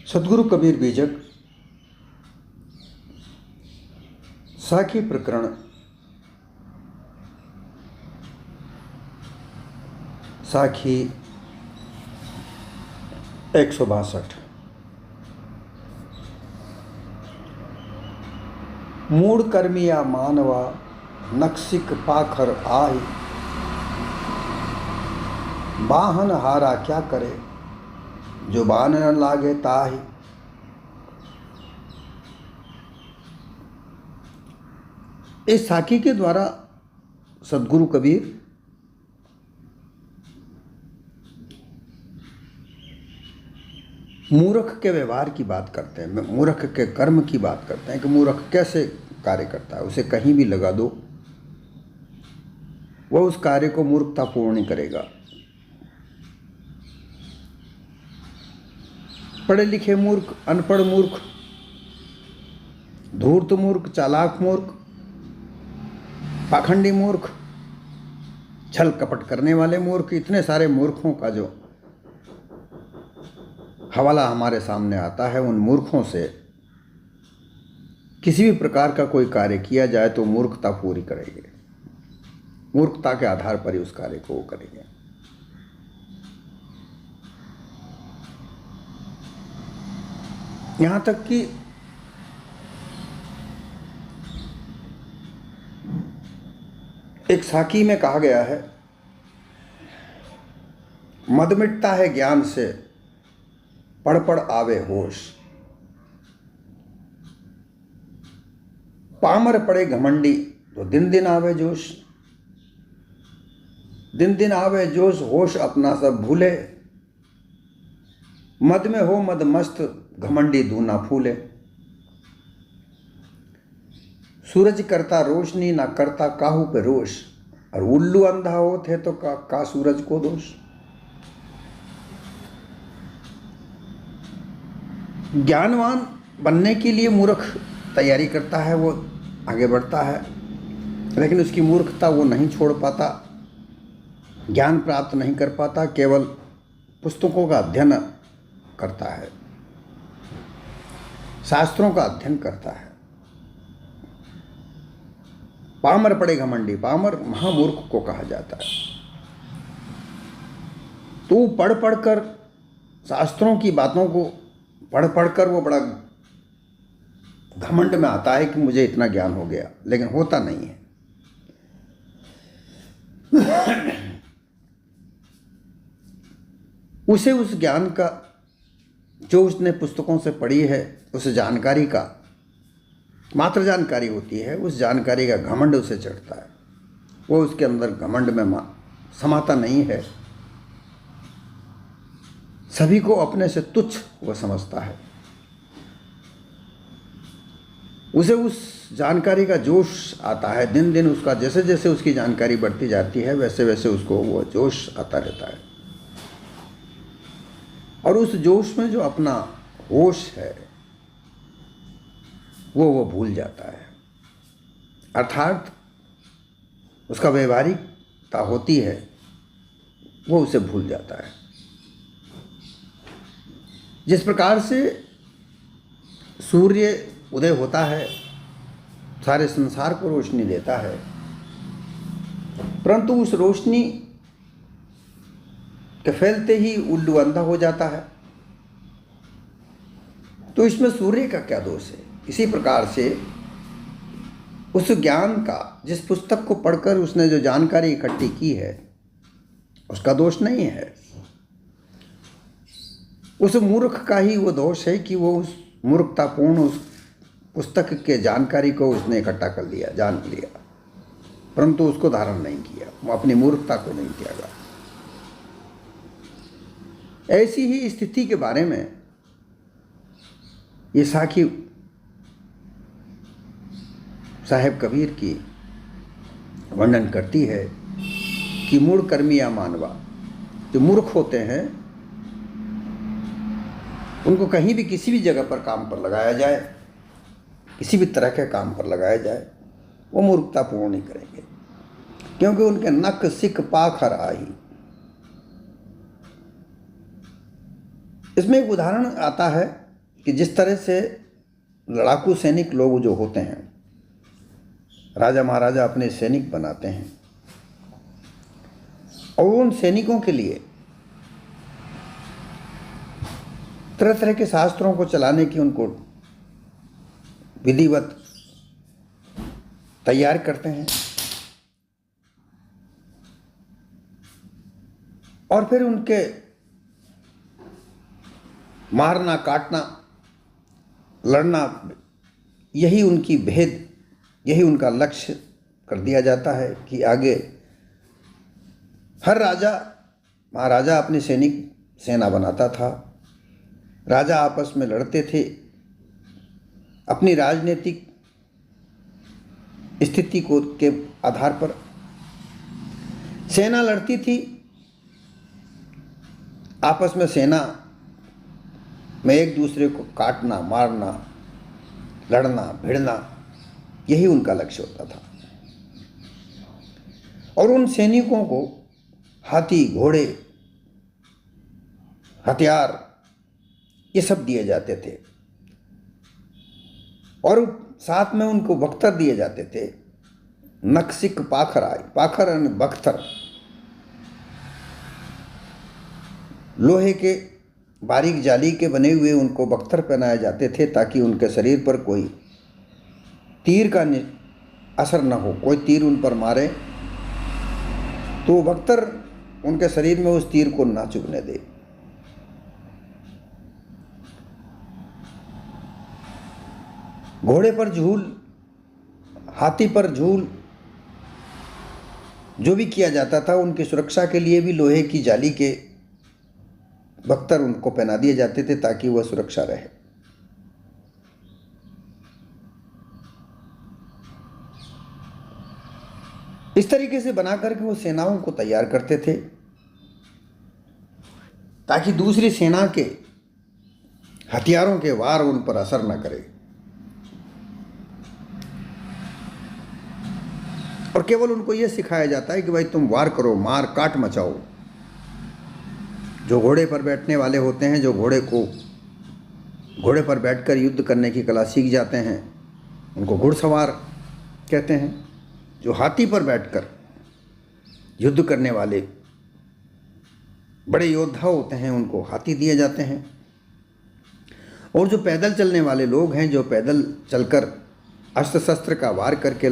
सद्गुरु कबीर बीजक साखी प्रकरण साखी 162। मूढ़ कर्मिया मानवा नक्सिक पाखर आही, बाहन हारा क्या करे जो बान न लागे ताही। इस साखी के द्वारा सद्गुरु कबीर मूर्ख के व्यवहार की बात करते हैं, मूर्ख के कर्म की बात करते हैं कि मूर्ख कैसे कार्य करता है। उसे कहीं भी लगा दो, वह उस कार्य को मूर्खतापूर्ण करेगा। पढ़े लिखे मूर्ख, अनपढ़ मूर्ख, धूर्त मूर्ख, चालाक मूर्ख, पाखंडी मूर्ख, छल कपट करने वाले मूर्ख, इतने सारे मूर्खों का जो हवाला हमारे सामने आता है, उन मूर्खों से किसी भी प्रकार का कोई कार्य किया जाए तो मूर्खता पूरी करेंगे, मूर्खता के आधार पर ही उस कार्य को वो करेंगे। यहां तक कि एक साखी में कहा गया है, मद मिटता है ज्ञान से पढ़ पढ़ आवे होश, पामर पड़े घमंडी तो दिन दिन आवे जोश। दिन दिन आवे जोश, होश अपना सब भूले, मद में हो मद मस्त घमंडी दूना फूले। सूरज करता रोशनी ना करता काहू पे रोश, और उल्लू अंधा हो थे तो का सूरज को दोष। ज्ञानवान बनने के लिए मूर्ख तैयारी करता है, वो आगे बढ़ता है, लेकिन उसकी मूर्खता वो नहीं छोड़ पाता, ज्ञान प्राप्त नहीं कर पाता, केवल पुस्तकों का अध्ययन करता है, शास्त्रों का अध्ययन करता है। पामर पड़े घमंडी, पामर महामूर्ख को कहा जाता है। तो पढ़ पढ़कर शास्त्रों की बातों को पढ़ पढ़कर वो बड़ा घमंड में आता है कि मुझे इतना ज्ञान हो गया, लेकिन होता नहीं है। उसे उस ज्ञान का जो उसने पुस्तकों से पढ़ी है, उस जानकारी का, मात्र जानकारी होती है, उस जानकारी का घमंड उसे चढ़ता है। वो उसके अंदर घमंड में समाता नहीं है, सभी को अपने से तुच्छ वह समझता है। उसे उस जानकारी का जोश आता है, दिन दिन उसका जैसे जैसे उसकी जानकारी बढ़ती जाती है वैसे वैसे उसको वो जोश आता रहता है, और उस जोश में जो अपना होश है वो भूल जाता है। अर्थात उसका व्यवहारिकता होती है, वो उसे भूल जाता है। जिस प्रकार से सूर्य उदय होता है, सारे संसार को रोशनी देता है, परंतु उस रोशनी के फैलते ही उल्लू अंधा हो जाता है, तो इसमें सूर्य का क्या दोष है। इसी प्रकार से उस ज्ञान का, जिस पुस्तक को पढ़कर उसने जो जानकारी इकट्ठी की है, उसका दोष नहीं है। उस मूर्ख का ही वो दोष है कि वो उस मूर्खतापूर्ण उस पुस्तक के जानकारी को उसने इकट्ठा कर लिया, जान लिया, परंतु उसको धारण नहीं किया, वो अपनी मूर्खता को नहीं त्यागा। ऐसी ही स्थिति के बारे में ये साखी साहेब कबीर की वर्णन करती है कि मूढ़ कर्मिया मानवा, जो मूर्ख होते हैं उनको कहीं भी किसी भी जगह पर काम पर लगाया जाए, किसी भी तरह के काम पर लगाया जाए, वो मूर्खता पूर्ण नहीं करेंगे, क्योंकि उनके नक सिक पाखर आही। इसमें एक उदाहरण आता है कि जिस तरह से लड़ाकू सैनिक लोग जो होते हैं, राजा महाराजा अपने सैनिक बनाते हैं और उन सैनिकों के लिए तरह तरह के शास्त्रों को चलाने की उनको विधिवत तैयार करते हैं और फिर उनके मारना, काटना, लड़ना, यही उनकी भेद, यही उनका लक्ष्य कर दिया जाता है कि आगे हर राजा महाराजा अपनी सैनिक सेना बनाता था। राजा आपस में लड़ते थे, अपनी राजनीतिक स्थिति को के आधार पर सेना लड़ती थी। आपस में सेना में एक दूसरे को काटना, मारना, लड़ना, भिड़ना, यही उनका लक्ष्य होता था। और उन सैनिकों को हाथी, घोड़े, हथियार ये सब दिए जाते थे और साथ में उनको बख्तर दिए जाते थे। नक्सिक पाखर आए, पाखर यानी बख्तर, लोहे के बारीक जाली के बने हुए उनको बख्तर पहनाए जाते थे ताकि उनके शरीर पर कोई तीर का असर न हो। कोई तीर उन पर मारे तो बख्तर उनके शरीर में उस तीर को ना चुभने दे। घोड़े पर झूल, हाथी पर झूल, जो भी किया जाता था उनकी सुरक्षा के लिए भी लोहे की जाली के बख्तर उनको पहना दिए जाते थे ताकि वह सुरक्षा रहे। इस तरीके से बनाकर के वो सेनाओं को तैयार करते थे ताकि दूसरी सेना के हथियारों के वार उन पर असर न करे और केवल उनको यह सिखाया जाता है कि भाई तुम वार करो, मार काट मचाओ। जो घोड़े पर बैठने वाले होते हैं, जो घोड़े पर बैठकर युद्ध करने की कला सीख जाते हैं, उनको घुड़सवार कहते हैं। जो हाथी पर बैठकर युद्ध करने वाले बड़े योद्धा होते हैं, उनको हाथी दिए जाते हैं। और जो पैदल चलने वाले लोग हैं, जो पैदल चलकर अस्त्र शस्त्र का वार करके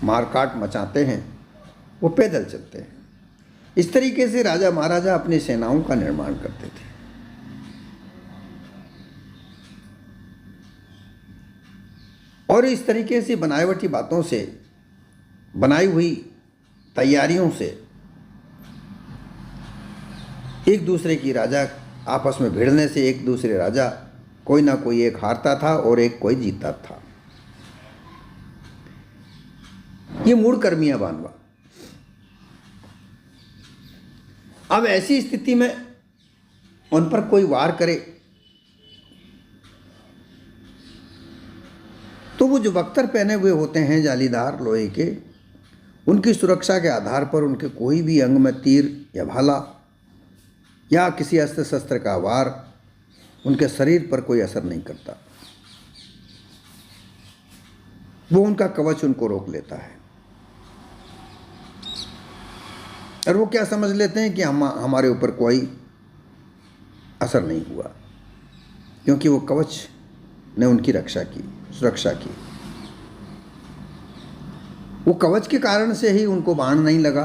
मारकाट मचाते हैं, वो पैदल चलते हैं। इस तरीके से राजा महाराजा अपनी सेनाओं का निर्माण करते थे। और इस तरीके से बनावटी बातों से, बनाई हुई तैयारियों से एक दूसरे की राजा आपस में भिड़ने से एक दूसरे राजा कोई ना कोई एक हारता था और एक कोई जीतता था। ये मूढ़ कर्मियां बानवा। अब ऐसी स्थिति में उन पर कोई वार करे तो वो जो बख्तर पहने हुए होते हैं जालीदार लोहे के, उनकी सुरक्षा के आधार पर उनके कोई भी अंग में तीर या भाला या किसी अस्त्र शस्त्र का वार उनके शरीर पर कोई असर नहीं करता। वो उनका कवच उनको रोक लेता है और वो क्या समझ लेते हैं कि हमारे ऊपर कोई असर नहीं हुआ, क्योंकि वो कवच ने उनकी रक्षा की, सुरक्षा की। वो कवच के कारण से ही उनको बाण नहीं लगा,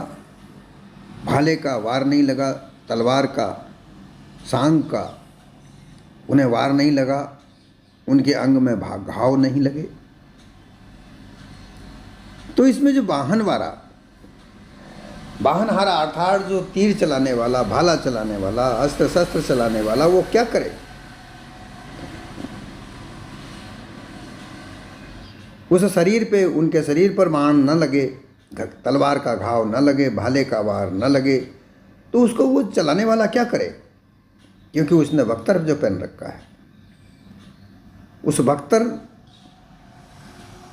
भाले का वार नहीं लगा, तलवार का, सांग का उन्हें वार नहीं लगा, उनके अंग में घाव नहीं लगे। तो इसमें जो वाहनहारा अर्थात जो तीर चलाने वाला, भाला चलाने वाला, अस्त्र शस्त्र चलाने वाला, वो क्या करे? उस शरीर पे, उनके शरीर पर बाण न लगे, तलवार का घाव न लगे, भाले का वार न लगे, तो उसको वो चलाने वाला क्या करे? क्योंकि उसने बख्तर जो पहन रखा है, उस बख्तर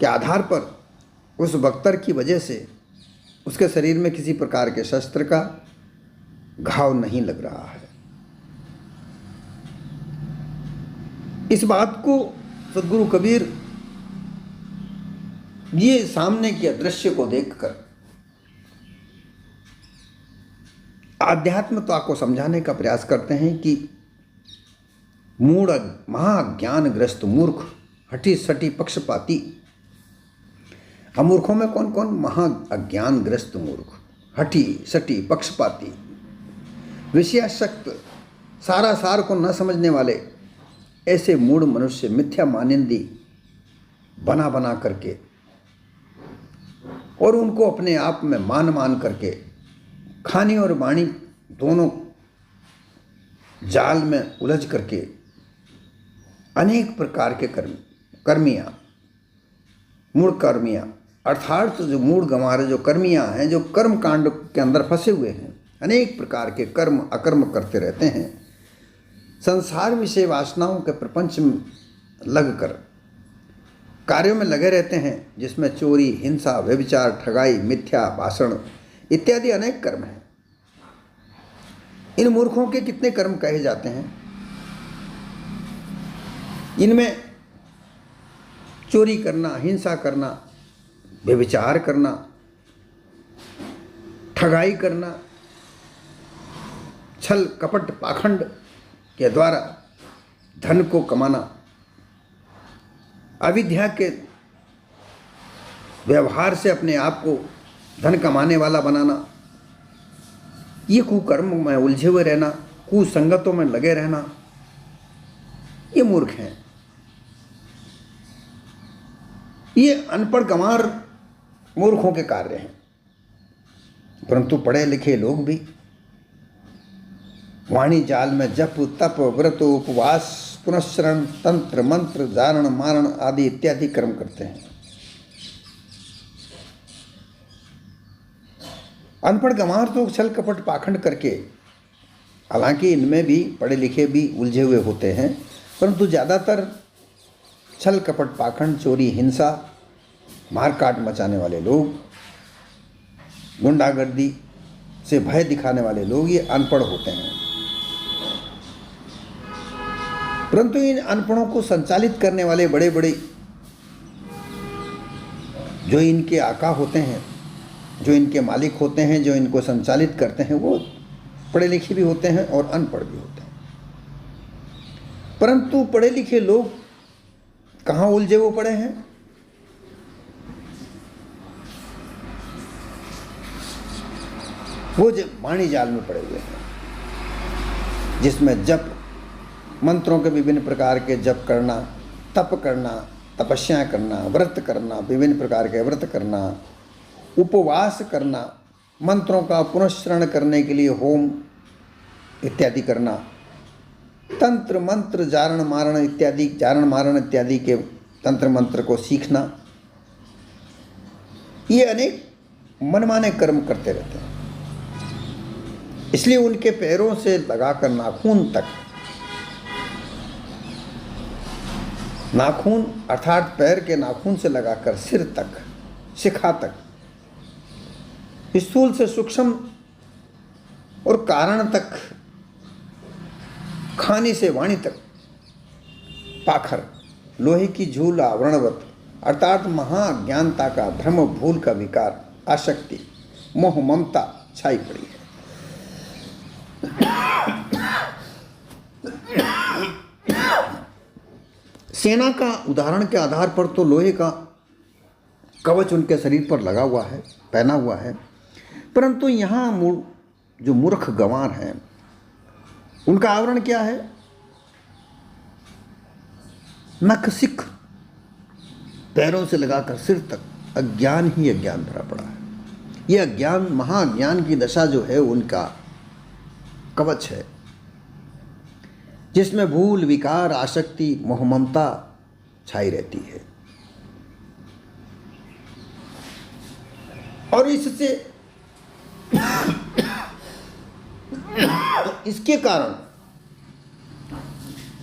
के आधार पर, उस बख्तर की वजह से उसके शरीर में किसी प्रकार के शस्त्र का घाव नहीं लग रहा है। इस बात को सद्गुरु कबीर ये सामने के दृश्य को देखकर आध्यात्मता को समझाने का प्रयास करते हैं कि मूढ़ महाज्ञानग्रस्त मूर्ख, हठी सटी पक्षपाती। अमूर्खों में कौन कौन? महाअज्ञानग्रस्त मूर्ख, हठी सटी पक्षपाती, विषयासक्त, सारा सार को न समझने वाले ऐसे मूढ़ मनुष्य मिथ्या मानिंदी बना बना करके और उनको अपने आप में मान करके खानी और वाणी दोनों जाल में उलझ करके अनेक प्रकार के कर्मियाँ, मूढ़ कर्मियाँ, अर्थात जो मूढ़ गंवार जो कर्मियाँ हैं, जो कर्म कांड के अंदर फंसे हुए हैं, अनेक प्रकार के कर्म अकर्म करते रहते हैं, संसार विषय वासनाओं के प्रपंच में लगकर कार्यों में लगे रहते हैं, जिसमें चोरी, हिंसा, व्यभिचार, ठगाई, मिथ्या भाषण इत्यादि अनेक कर्म हैं। इन मूर्खों के कितने कर्म कहे जाते हैं? इनमें चोरी करना, हिंसा करना, व्यभिचार करना, ठगाई करना, छल कपट पाखंड के द्वारा धन को कमाना, अविद्या के व्यवहार से अपने आप को धन कमाने वाला बनाना, ये कुकर्म में उलझे हुए रहना, कुसंगतों में लगे रहना, ये मूर्ख हैं। ये अनपढ़ गंवार मूर्खों के कार्य हैं। परंतु पढ़े लिखे लोग भी वाणी जाल में जप, तप, व्रत, उपवास, पुनश्चरण, तंत्र मंत्र, जारण मारण आदि इत्यादि कर्म करते हैं। अनपढ़ गंवार तो छल कपट पाखंड करके, हालांकि इनमें भी पढ़े लिखे भी उलझे हुए होते हैं, परंतु ज़्यादातर छल कपट पाखंड, चोरी, हिंसा, मारकाट मचाने वाले लोग, गुंडागर्दी से भय दिखाने वाले लोग ये अनपढ़ होते हैं। परंतु इन अनपढ़ों को संचालित करने वाले बड़े बड़े जो इनके आका होते हैं, जो इनके मालिक होते हैं, जो इनको संचालित करते हैं, वो पढ़े लिखे भी होते हैं और अनपढ़ भी होते हैं। परंतु पढ़े लिखे लोग कहाँ उलझे वो पड़े हैं? वो वाणी जाल में पड़े हुए हैं, जिसमें जप मंत्रों के विभिन्न प्रकार के जप करना, तप करना, तपस्या करना, व्रत करना, विभिन्न प्रकार के व्रत करना, उपवास करना, मंत्रों का पुनश्चरण करने के लिए होम इत्यादि करना, तंत्र मंत्र, जारण मारण इत्यादि के तंत्र मंत्र को सीखना, ये अनेक मनमाने कर्म करते रहते हैं। इसलिए उनके पैरों से लगाकर नाखून अर्थात पैर के नाखून से लगाकर सिर तक, शिखा तक, स्थूल से सूक्ष्म और कारण तक, खानी से वाणी तक, पाखर, लोहे की झूल आवरणवत अर्थात महाज्ञानता का भ्रम, भूल का विकार, आसक्ति, मोह, ममता छाई पड़ी है। सेना का उदाहरण के आधार पर तो लोहे का कवच उनके शरीर पर लगा हुआ है, पहना हुआ है, परंतु यहाँ जो मूर्ख गंवार हैं, उनका आवरण क्या है? नख शिख पैरों से लगाकर सिर तक अज्ञान ही अज्ञान भरा पड़ा है। यह अज्ञान, महाअज्ञान की दशा जो है, उनका कवच है, जिसमें भूल, विकार, आसक्ति, मोह, ममता छाई रहती है। और इससे इसके कारण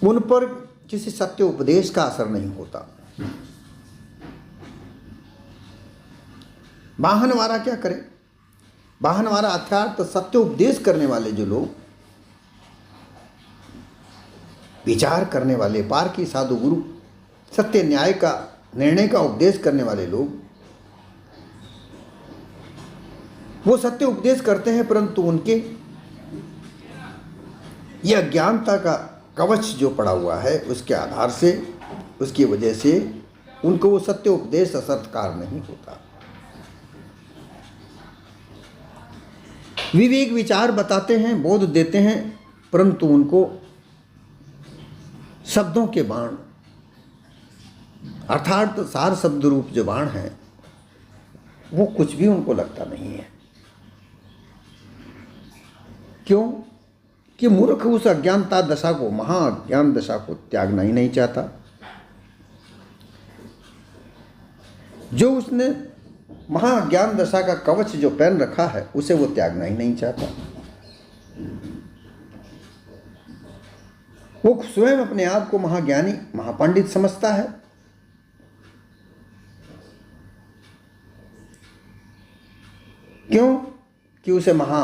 उन पर किसी सत्य उपदेश का असर नहीं होता। वाहनवारा क्या करे? वाहनवारा अर्थात सत्य उपदेश करने वाले जो लोग, विचार करने वाले, पार की साधु गुरु, सत्य न्याय का निर्णय का उपदेश करने वाले लोग, वो सत्य उपदेश करते हैं, परंतु उनके यह अज्ञानता का कवच जो पड़ा हुआ है, उसके आधार से, उसकी वजह से उनको वो सत्य उपदेश असर्थकार नहीं होता। विवेक विचार बताते हैं, बोध देते हैं, परंतु उनको शब्दों के बाण, अर्थात सार शब्द रूप जो बाण है, वो कुछ भी उनको लगता नहीं है। क्यों? कि मूर्ख उस अज्ञानता दशा को, महाअज्ञान दशा को त्यागना ही नहीं चाहता। जो उसने महाअज्ञान दशा का कवच जो पहन रखा है, उसे वो त्यागना ही नहीं चाहता। वो स्वयं अपने आप को महाज्ञानी, महापंडित समझता है। क्यों? कि उसे महा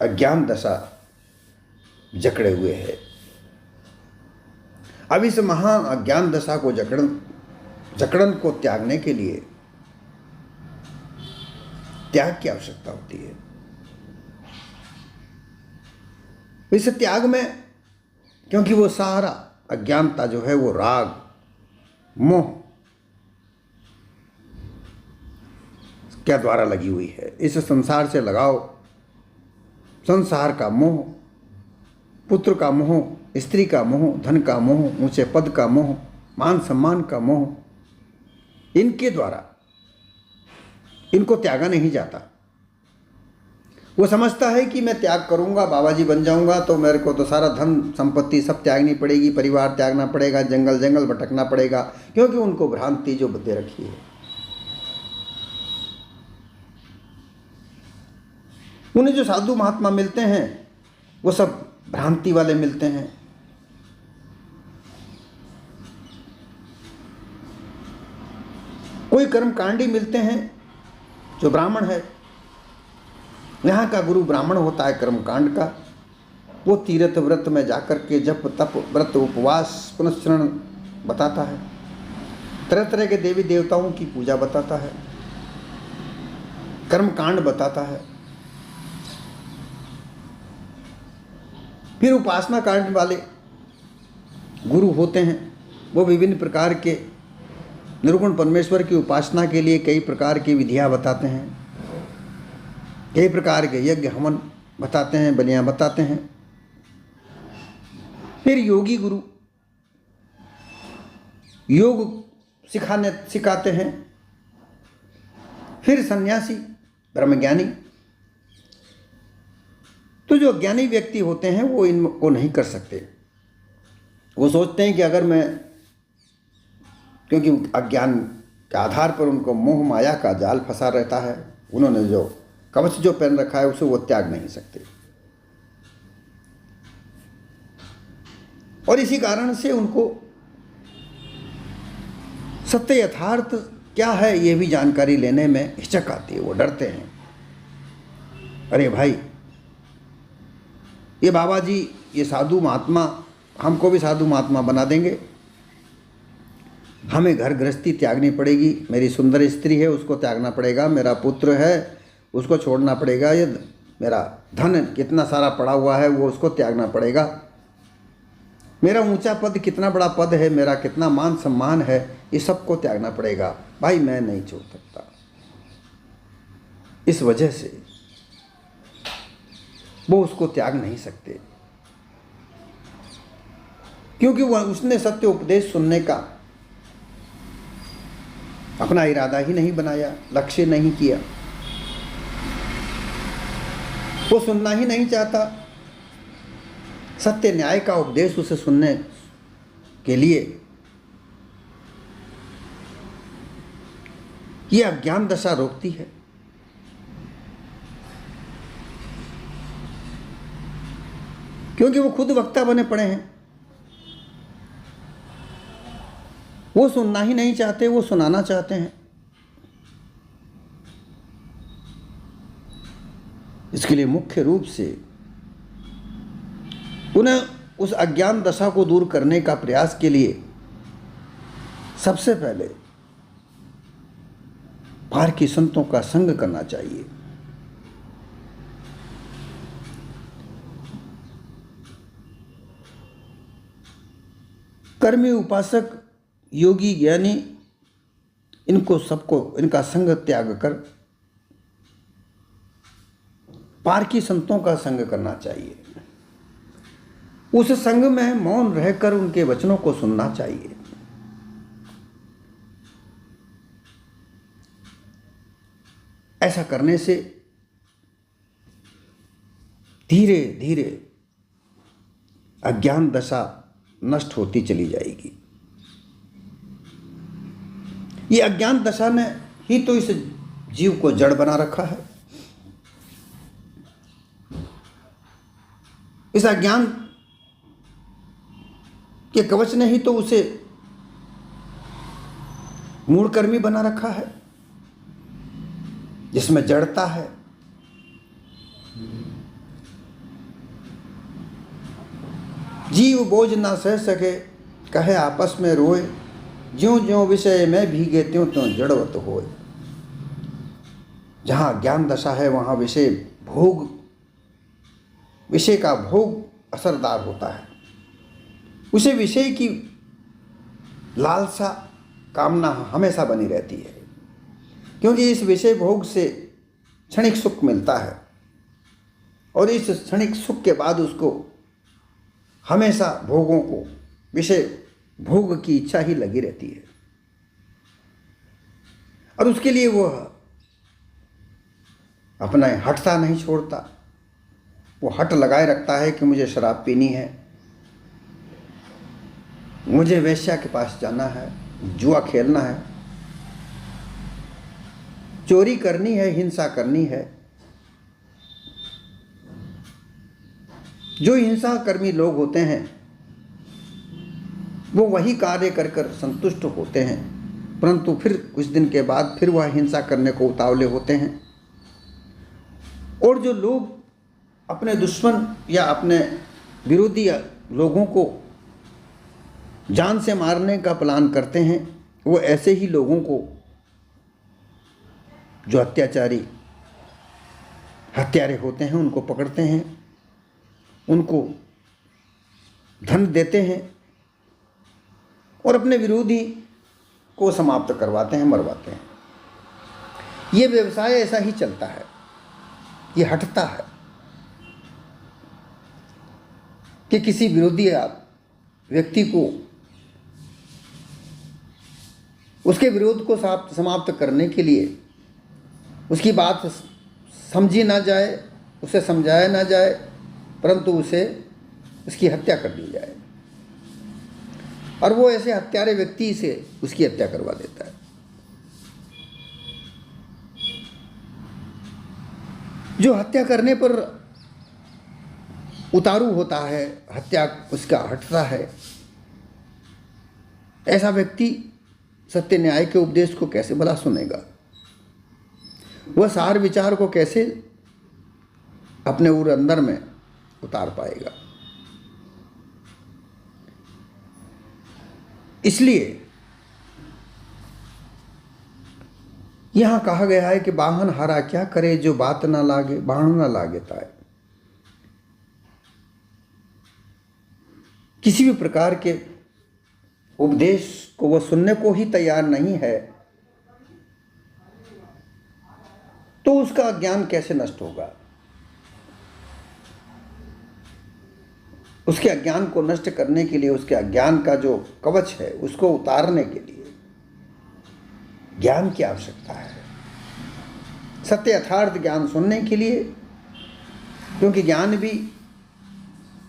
अज्ञान दशा जकड़े हुए है। अब इस महा अज्ञान दशा को जकड़न को त्यागने के लिए त्याग की आवश्यकता होती है। इस त्याग में, क्योंकि वो सारा अज्ञानता जो है वो राग, मोह क्या द्वारा लगी हुई है। इस संसार से लगाव, संसार का मोह, पुत्र का मोह, स्त्री का मोह, धन का मोह, ऊंचे पद का मोह, मान सम्मान का मोह, इनके द्वारा इनको त्यागा नहीं जाता। वो समझता है कि मैं त्याग करूंगा, बाबा जी बन जाऊंगा तो मेरे को तो सारा धन संपत्ति सब त्यागनी पड़ेगी, परिवार त्यागना पड़ेगा, जंगल जंगल भटकना पड़ेगा, क्योंकि उनको भ्रांति जो दे रखी है। उन्हें जो साधु महात्मा मिलते हैं वो सब भ्रांति वाले मिलते हैं। कोई कर्मकांडी मिलते हैं जो ब्राह्मण है, यहाँ का गुरु ब्राह्मण होता है कर्मकांड का। वो तीर्थ व्रत में जाकर के जप तप व्रत उपवास पुनश्चरण बताता है, तरह तरह के देवी देवताओं की पूजा बताता है, कर्मकांड बताता है। फिर उपासना कांड वाले गुरु होते हैं, वो विभिन्न प्रकार के निर्गुण परमेश्वर की उपासना के लिए कई प्रकार की विधियां बताते हैं, कई प्रकार के यज्ञ हवन बताते हैं, बलियां बताते हैं। फिर योगी गुरु योग सिखाते हैं। फिर सन्यासी ब्रह्मज्ञानी। तो जो अज्ञानी व्यक्ति होते हैं वो इनको नहीं कर सकते। वो सोचते हैं कि अगर मैं, क्योंकि अज्ञान के आधार पर उनको मोह माया का जाल फंसा रहता है, उन्होंने जो कवच जो पहन रखा है उसे वो त्याग नहीं सकते। और इसी कारण से उनको सत्य यथार्थ क्या है ये भी जानकारी लेने में हिचक आती है, वो डरते हैं। अरे भाई, ये बाबा जी, ये साधु महात्मा हमको भी साधु महात्मा बना देंगे, हमें घर गृहस्थी त्यागनी पड़ेगी, मेरी सुंदर स्त्री है उसको त्यागना पड़ेगा, मेरा पुत्र है उसको छोड़ना पड़ेगा, ये मेरा धन कितना सारा पड़ा हुआ है वो उसको त्यागना पड़ेगा, मेरा ऊंचा पद कितना बड़ा पद है, मेरा कितना मान सम्मान है, ये सबको त्यागना पड़ेगा। भाई मैं नहीं छोड़ सकता। इस वजह से वो उसको त्याग नहीं सकते, क्योंकि वह उसने सत्य उपदेश सुनने का अपना इरादा ही नहीं बनाया, लक्ष्य नहीं किया, वो सुनना ही नहीं चाहता। सत्य न्याय का उपदेश उसे सुनने के लिए ये अज्ञान दशा रोकती है। क्योंकि वो खुद वक्ता बने पड़े हैं, वो सुनना ही नहीं चाहते, वो सुनाना चाहते हैं। इसके लिए मुख्य रूप से उन्हें उस अज्ञान दशा को दूर करने का प्रयास के लिए सबसे पहले पारकी संतों का संग करना चाहिए। कर्मी, उपासक, योगी, ज्ञानी, इनका संग त्याग कर पारकी संतों का संग करना चाहिए। उस संग में मौन रहकर उनके वचनों को सुनना चाहिए। ऐसा करने से धीरे धीरे अज्ञान दशा नष्ट होती चली जाएगी। ये अज्ञान दशा ने ही तो इस जीव को जड़ बना रखा है। इस अज्ञान के कवच ने ही तो उसे मूढ़कर्मी बना रखा है, जिसमें जड़ता है। जीव बोझ ना सह सके, कहे आपस में रोए, ज्यों ज्यों विषय में भीगे त्यों त्यों जड़वत होए। जहाँ ज्ञान दशा है वहाँ विषय का भोग असरदार होता है। उसे विषय की लालसा, कामना हमेशा बनी रहती है, क्योंकि इस विषय भोग से क्षणिक सुख मिलता है और इस क्षणिक सुख के बाद उसको हमेशा भोगों को, विषय भोग की इच्छा ही लगी रहती है और उसके लिए वह अपना हटता नहीं छोड़ता। वो हट लगाए रखता है कि मुझे शराब पीनी है, मुझे वेश्या के पास जाना है, जुआ खेलना है, चोरी करनी है, हिंसा करनी है। जो हिंसा कर्मी लोग होते हैं वो वही कार्य कर कर संतुष्ट होते हैं, परंतु फिर कुछ दिन के बाद फिर वह हिंसा करने को उतावले होते हैं। और जो लोग अपने दुश्मन या अपने विरोधी लोगों को जान से मारने का प्लान करते हैं, वो ऐसे ही लोगों को, जो अत्याचारी हत्यारे होते हैं, उनको पकड़ते हैं, उनको धन देते हैं और अपने विरोधी को समाप्त करवाते हैं, मरवाते हैं। ये व्यवसाय ऐसा ही चलता है, ये हटता है कि किसी विरोधी व्यक्ति को उसके विरोध को समाप्त करने के लिए उसकी बात समझी ना जाए, उसे समझाया ना जाए, परंतु उसकी हत्या कर दी जाए और वो ऐसे हत्यारे व्यक्ति से उसकी हत्या करवा देता है। जो हत्या करने पर उतारू होता है, हत्या उसका हटता है, ऐसा व्यक्ति सत्य न्याय के उपदेश को कैसे भला सुनेगा? वह सार विचार को कैसे अपने अंदर में उतार पाएगा? इसलिए यहां कहा गया है कि बाहन हारा क्या करे, जो बात ना लागे बाण ना लागे ताए। किसी भी प्रकार के उपदेश को वह सुनने को ही तैयार नहीं है तो उसका ज्ञान कैसे नष्ट होगा? उसके अज्ञान को नष्ट करने के लिए, उसके अज्ञान का जो कवच है उसको उतारने के लिए ज्ञान की आवश्यकता है। सत्य यथार्थ ज्ञान सुनने के लिए, क्योंकि ज्ञान भी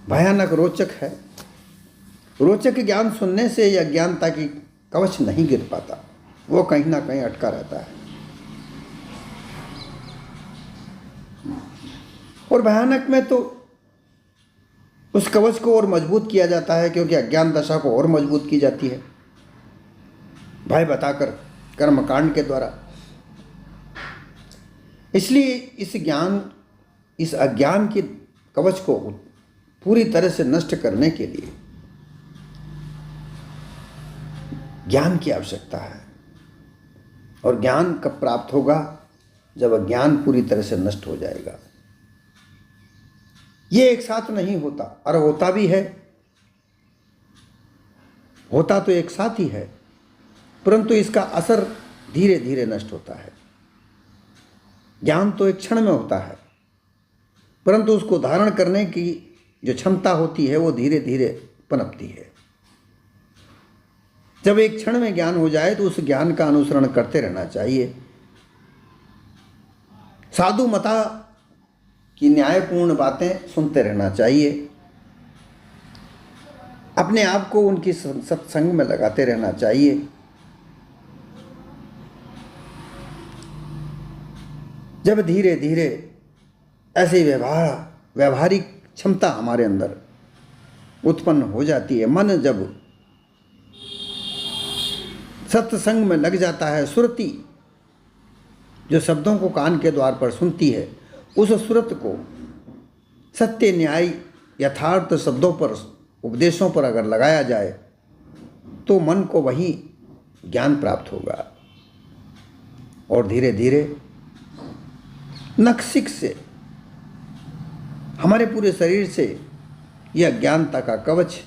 भयानक रोचक है। रोचक ज्ञान सुनने से यह अज्ञानता की कवच नहीं गिर पाता, वो कहीं ना कहीं अटका रहता है। और भयानक में तो उस कवच को और मजबूत किया जाता है, क्योंकि अज्ञान दशा को और मजबूत की जाती है भय बताकर, कर्मकांड के द्वारा। इसलिए इस अज्ञान के कवच को पूरी तरह से नष्ट करने के लिए ज्ञान की आवश्यकता है। और ज्ञान कब प्राप्त होगा? जब अज्ञान पूरी तरह से नष्ट हो जाएगा। ये एक साथ नहीं होता, और होता भी है, होता तो एक साथ ही है, परंतु इसका असर धीरे धीरे नष्ट होता है। ज्ञान तो एक क्षण में होता है, परंतु उसको धारण करने की जो क्षमता होती है वो धीरे धीरे पनपती है। जब एक क्षण में ज्ञान हो जाए तो उस ज्ञान का अनुसरण करते रहना चाहिए। साधु मता की न्यायपूर्ण बातें सुनते रहना चाहिए। अपने आप को उनकी सत्संग में लगाते रहना चाहिए। जब धीरे धीरे ऐसी व्यवहारिक क्षमता हमारे अंदर उत्पन्न हो जाती है, मन जब सत्संग में लग जाता है, सुरति जो शब्दों को कान के द्वार पर सुनती है, उस सुरत को सत्य न्याय यथार्थ शब्दों पर, उपदेशों पर अगर लगाया जाए तो मन को वही ज्ञान प्राप्त होगा। और धीरे धीरे नखशिख से हमारे पूरे शरीर से यह अज्ञानता का कवच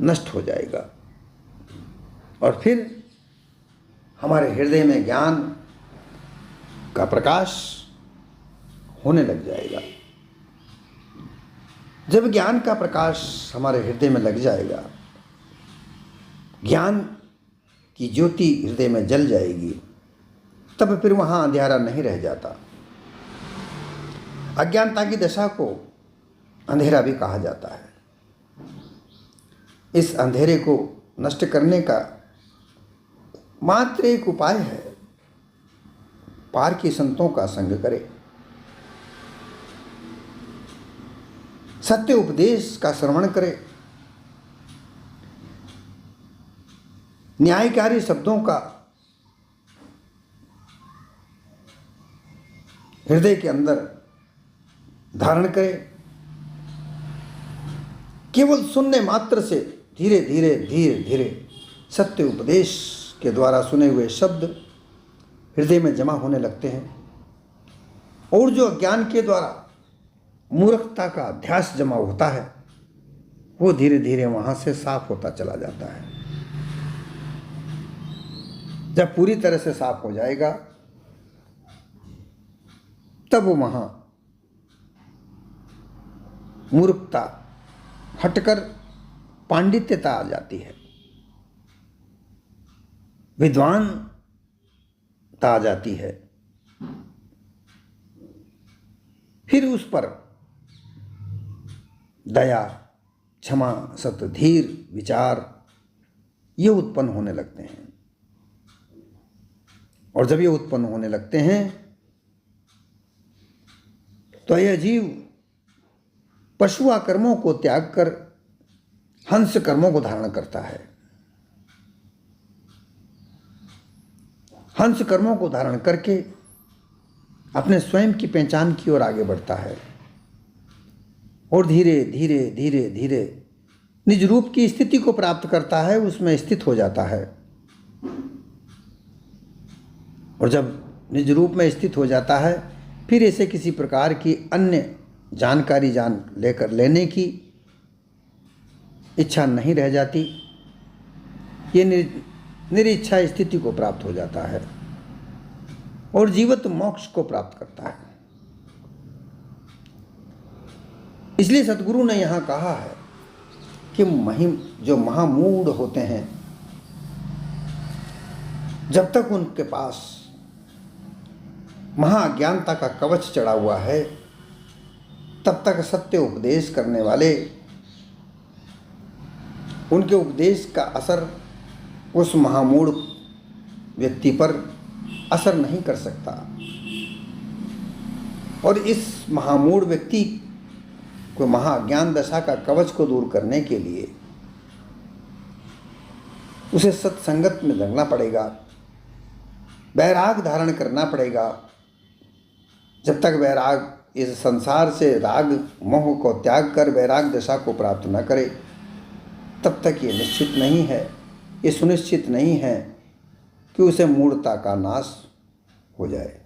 नष्ट हो जाएगा, और फिर हमारे हृदय में ज्ञान का प्रकाश होने लग जाएगा। जब ज्ञान का प्रकाश हमारे हृदय में लग जाएगा, ज्ञान की ज्योति हृदय में जल जाएगी, तब फिर वहाँ अंधेरा नहीं रह जाता। अज्ञानता की दशा को अंधेरा भी कहा जाता है। इस अंधेरे को नष्ट करने का मात्र एक उपाय है, पार के संतों का संग करे, सत्य उपदेश का श्रवण करे, न्यायकारी शब्दों का हृदय के अंदर धारण करे। केवल सुनने मात्र से धीरे धीरे धीरे धीरे सत्य उपदेश के द्वारा सुने हुए शब्द हृदय में जमा होने लगते हैं, और जो अज्ञान के द्वारा मूर्खता का अध्यास जमा होता है वो धीरे धीरे वहाँ से साफ होता चला जाता है। जब पूरी तरह से साफ हो जाएगा तब वहाँ मूर्खता हटकर पांडित्यता आ जाती है, विद्वानता आ जाती है। फिर उस पर दया, क्षमा, सत्य, धीर, विचार ये उत्पन्न होने लगते हैं। और जब ये उत्पन्न होने लगते हैं तो यह जीव पशुआ कर्मों को त्याग कर हंस कर्मों को धारण करता है। हंस कर्मों को धारण करके अपने स्वयं की पहचान की ओर आगे बढ़ता है, और धीरे धीरे धीरे धीरे निज रूप की स्थिति को प्राप्त करता है, उसमें स्थित हो जाता है। और जब निज रूप में स्थित हो जाता है फिर इसे किसी प्रकार की अन्य जानकारी लेने की इच्छा नहीं रह जाती। ये निरिच्छा स्थिति को प्राप्त हो जाता है और जीवत मोक्ष को प्राप्त करता है। इसलिए सद्गुरु ने यहाँ कहा है कि जो महामूढ़ होते हैं, जब तक उनके पास महाअज्ञानता का कवच चढ़ा हुआ है तब तक सत्य उपदेश करने वाले, उनके उपदेश का असर उस महामूढ़ व्यक्ति पर असर नहीं कर सकता। और इस महामूढ़ व्यक्ति को महाज्ञान दशा का कवच को दूर करने के लिए उसे सत्संगत में लगना पड़ेगा, वैराग धारण करना पड़ेगा। जब तक वैराग इस संसार से राग मोह को त्याग कर वैराग दशा को प्राप्त न करे, तब तक ये निश्चित नहीं है, ये सुनिश्चित नहीं है कि उसे मूढ़ता का नाश हो जाए।